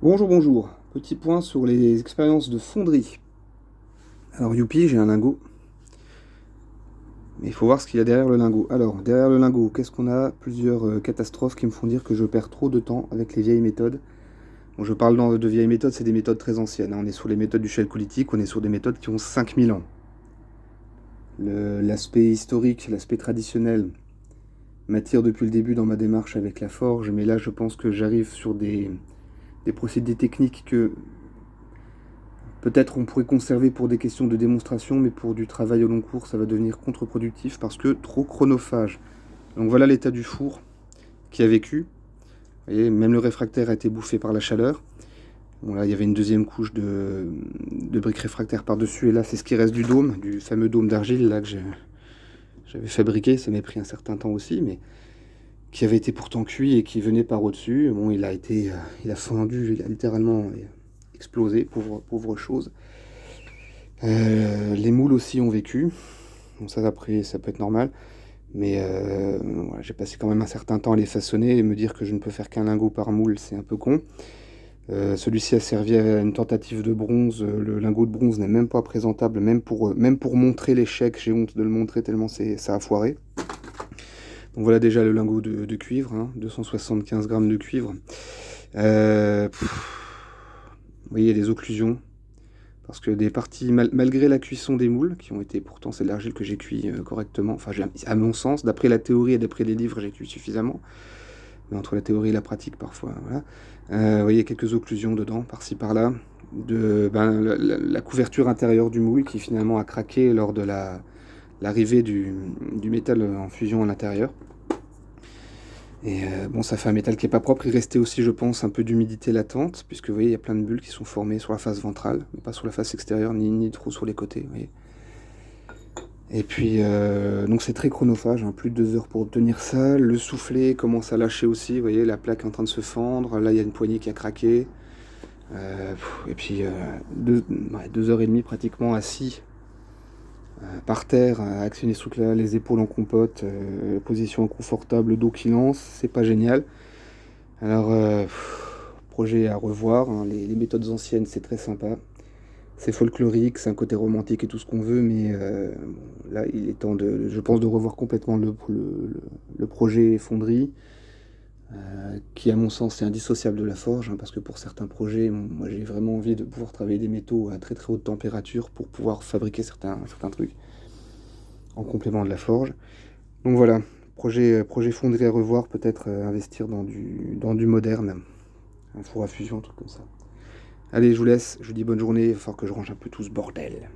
Bonjour, bonjour. Petit point sur les expériences de fonderie. Alors, youpi, j'ai un lingot. Mais il faut voir ce qu'il y a derrière le lingot. Alors, derrière le lingot, qu'est-ce qu'on a? Plusieurs catastrophes qui me font dire que je perds trop de temps avec les vieilles méthodes. Bon, je parle de vieilles méthodes, c'est des méthodes très anciennes, hein. On est sur les méthodes du chalcolithique, on est sur des méthodes qui ont 5000 ans. L'aspect historique, l'aspect traditionnel m'attire depuis le début dans ma démarche avec la forge, mais là, je pense que j'arrive sur des procédés techniques que peut-être on pourrait conserver pour des questions de démonstration, mais pour du travail au long cours, ça va devenir contre-productif parce que trop chronophage. Donc voilà l'état du four qui a vécu. Vous voyez, même le réfractaire a été bouffé par la chaleur. Bon là, il y avait une deuxième couche de briques réfractaires par-dessus, et là, c'est ce qui reste du dôme, du fameux dôme d'argile là que j'avais fabriqué. Ça m'a pris un certain temps aussi, mais qui avait été pourtant cuit et qui venait par au-dessus. Bon, il a fendu, il a littéralement explosé, pauvre chose. Les moules aussi ont vécu. Bon, ça, après, ça peut être normal. Mais voilà, j'ai passé quand même un certain temps à les façonner et me dire que je ne peux faire qu'un lingot par moule, c'est un peu con. Celui-ci a servi à une tentative de bronze. Le lingot de bronze n'est même pas présentable, même pour montrer l'échec. J'ai honte de le montrer tellement ça a foiré. Donc voilà déjà le lingot de cuivre, hein, 275 grammes de cuivre. Vous voyez, il y a des occlusions. Parce que des parties, malgré la cuisson des moules, qui ont été pourtant, c'est de l'argile que j'ai cuit correctement, enfin à mon sens, d'après la théorie et d'après les livres, j'ai cuit suffisamment, mais entre la théorie et la pratique parfois, voilà. Vous voyez quelques occlusions dedans, par-ci par-là, la couverture intérieure du moule qui finalement a craqué lors de l'arrivée du métal en fusion à l'intérieur. Et bon, ça fait un métal qui est pas propre. Il restait aussi, je pense, un peu d'humidité latente, puisque vous voyez, il y a plein de bulles qui sont formées sur la face ventrale, mais pas sur la face extérieure, ni trop sur les côtés, vous voyez. Et puis, donc c'est très chronophage, hein, plus de 2 heures pour obtenir ça. Le soufflet commence à lâcher aussi, vous voyez, la plaque est en train de se fendre. Là, il y a une poignée qui a craqué. Et puis, 2 heures et demie pratiquement assis par terre, à actionner ce truc-là, les épaules en compote, position inconfortable, dos qui lance, c'est pas génial. Alors, projet à revoir, hein. Les méthodes anciennes, c'est très sympa. C'est folklorique, c'est un côté romantique et tout ce qu'on veut, mais bon, là, il est temps, je pense, de revoir complètement le projet fonderie, qui, à mon sens, est indissociable de la forge, hein, parce que pour certains projets, moi, j'ai vraiment envie de pouvoir travailler des métaux à très très haute température pour pouvoir fabriquer certains trucs en complément de la forge. Donc voilà, projet fonderie à revoir, peut-être investir dans du moderne, un four à fusion, un truc comme ça. Allez, je vous laisse, je vous dis bonne journée, il va falloir que je range un peu tout ce bordel.